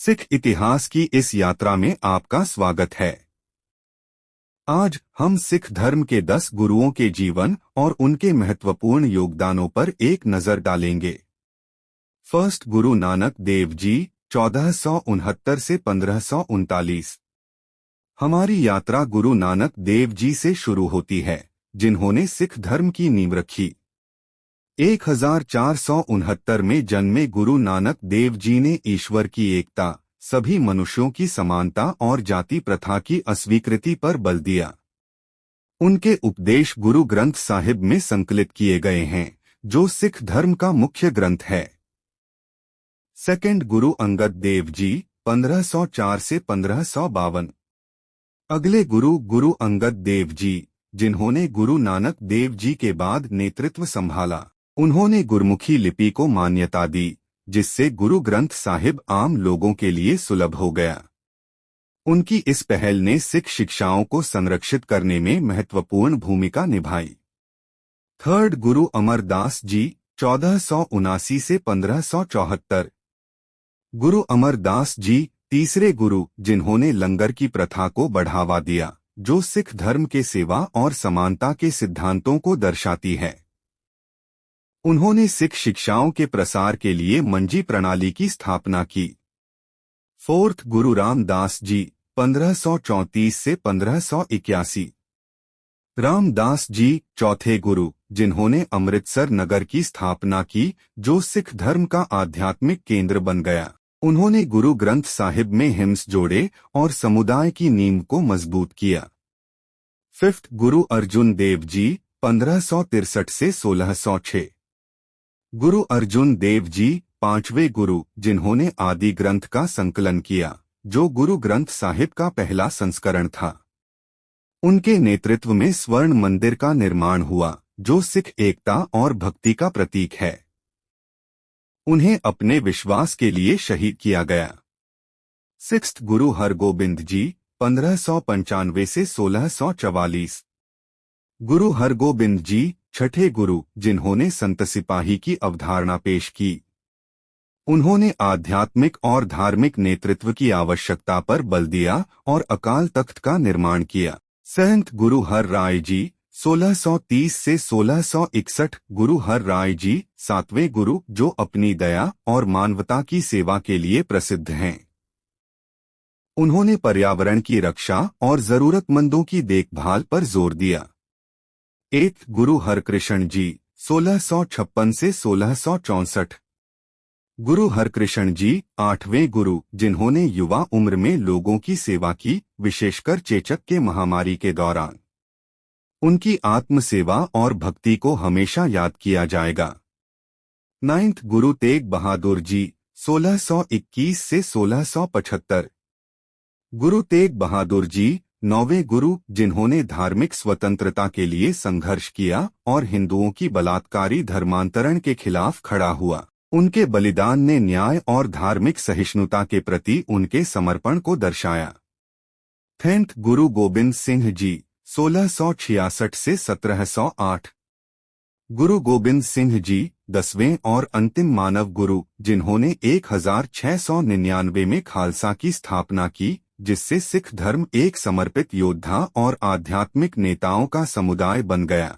सिख इतिहास की इस यात्रा में आपका स्वागत है। आज हम सिख धर्म के 10 गुरुओं के जीवन और उनके महत्वपूर्ण योगदानों पर एक नजर डालेंगे। फर्स्ट गुरु नानक देव जी 1469 से 1539। हमारी यात्रा गुरु नानक देव जी से शुरू होती है, जिन्होंने सिख धर्म की नींव रखी। 1469 में जन्मे गुरु नानक देव जी ने ईश्वर की एकता, सभी मनुष्यों की समानता और जाति प्रथा की अस्वीकृति पर बल दिया। उनके उपदेश गुरु ग्रंथ साहिब में संकलित किए गए हैं, जो सिख धर्म का मुख्य ग्रंथ है। सेकंड गुरु अंगद देव जी 1504 से 1552। अगले गुरु अंगद देव जी, जिन्होंने गुरु नानक देव जी के बाद नेतृत्व संभाला। उन्होंने गुरमुखी लिपि को मान्यता दी, जिससे गुरु ग्रंथ साहिब आम लोगों के लिए सुलभ हो गया। उनकी इस पहल ने सिख शिक्षाओं को संरक्षित करने में महत्वपूर्ण भूमिका निभाई। थर्ड गुरु अमरदास जी 1479 से 1574। गुरु अमरदास जी तीसरे गुरु, जिन्होंने लंगर की प्रथा को बढ़ावा दिया, जो सिख धर्म के सेवा और समानता के सिद्धांतों को दर्शाती है। उन्होंने सिख शिक्षाओं के प्रसार के लिए मंजी प्रणाली की स्थापना की। फोर्थ गुरु रामदास जी 1534 से 1581। रामदास जी चौथे गुरु, जिन्होंने अमृतसर नगर की स्थापना की, जो सिख धर्म का आध्यात्मिक केंद्र बन गया। उन्होंने गुरु ग्रंथ साहिब में हिम्स जोड़े और समुदाय की नींव को मजबूत किया। फिफ्थ गुरु अर्जुन देव जी 1563 से 1606। गुरु अर्जुन देव जी पांचवें गुरु, जिन्होंने आदि ग्रंथ का संकलन किया, जो गुरु ग्रंथ साहिब का पहला संस्करण था। उनके नेतृत्व में स्वर्ण मंदिर का निर्माण हुआ, जो सिख एकता और भक्ति का प्रतीक है। उन्हें अपने विश्वास के लिए शहीद किया गया। सिक्स्थ गुरु हरगोबिंद जी 1595 से 1644। गुरु हरगोबिंद जी छठे गुरु, जिन्होंने संत सिपाही की अवधारणा पेश की। उन्होंने आध्यात्मिक और धार्मिक नेतृत्व की आवश्यकता पर बल दिया और अकाल तख्त का निर्माण किया। सेवंथ गुरु हर राय जी 1630 से 1661। गुरु हर राय जी सातवें गुरु, जो अपनी दया और मानवता की सेवा के लिए प्रसिद्ध हैं। उन्होंने पर्यावरण की रक्षा और जरूरतमंदों की देखभाल पर जोर दिया। एथ गुरु हरकृष्ण जी 1656 से 1664। गुरु हरकृष्ण जी आठवें गुरु, जिन्होंने युवा उम्र में लोगों की सेवा की, विशेषकर चेचक के महामारी के दौरान। उनकी आत्म सेवा और भक्ति को हमेशा याद किया जाएगा। नाइन्थ गुरु तेग बहादुर जी 1621 से 1675। गुरु तेग बहादुर जी नौवें गुरु, जिन्होंने धार्मिक स्वतंत्रता के लिए संघर्ष किया और हिंदुओं की बलात्कारी धर्मांतरण के खिलाफ खड़ा हुआ। उनके बलिदान ने न्याय और धार्मिक सहिष्णुता के प्रति उनके समर्पण को दर्शाया। 10th गुरु गोबिंद सिंह जी 1666 से 1708। गुरु गोबिंद सिंह जी 10वें और अंतिम मानव गुरु, जिन्होंने 1699 में खालसा की स्थापना की, जिससे सिख धर्म एक समर्पित योद्धा और आध्यात्मिक नेताओं का समुदाय बन गया।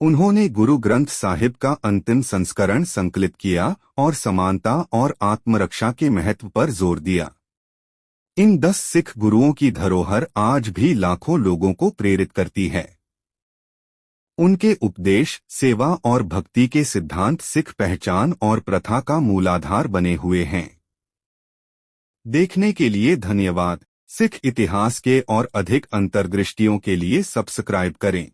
उन्होंने गुरु ग्रंथ साहिब का अंतिम संस्करण संकलित किया और समानता और आत्मरक्षा के महत्व पर जोर दिया। इन 10 सिख गुरुओं की धरोहर आज भी लाखों लोगों को प्रेरित करती है। उनके उपदेश, सेवा और भक्ति के सिद्धांत सिख पहचान और प्रथा का मूलाधार बने हुए हैं। देखने के लिए धन्यवाद। सिख इतिहास के और अधिक अंतर्दृष्टियों के लिए सब्सक्राइब करें।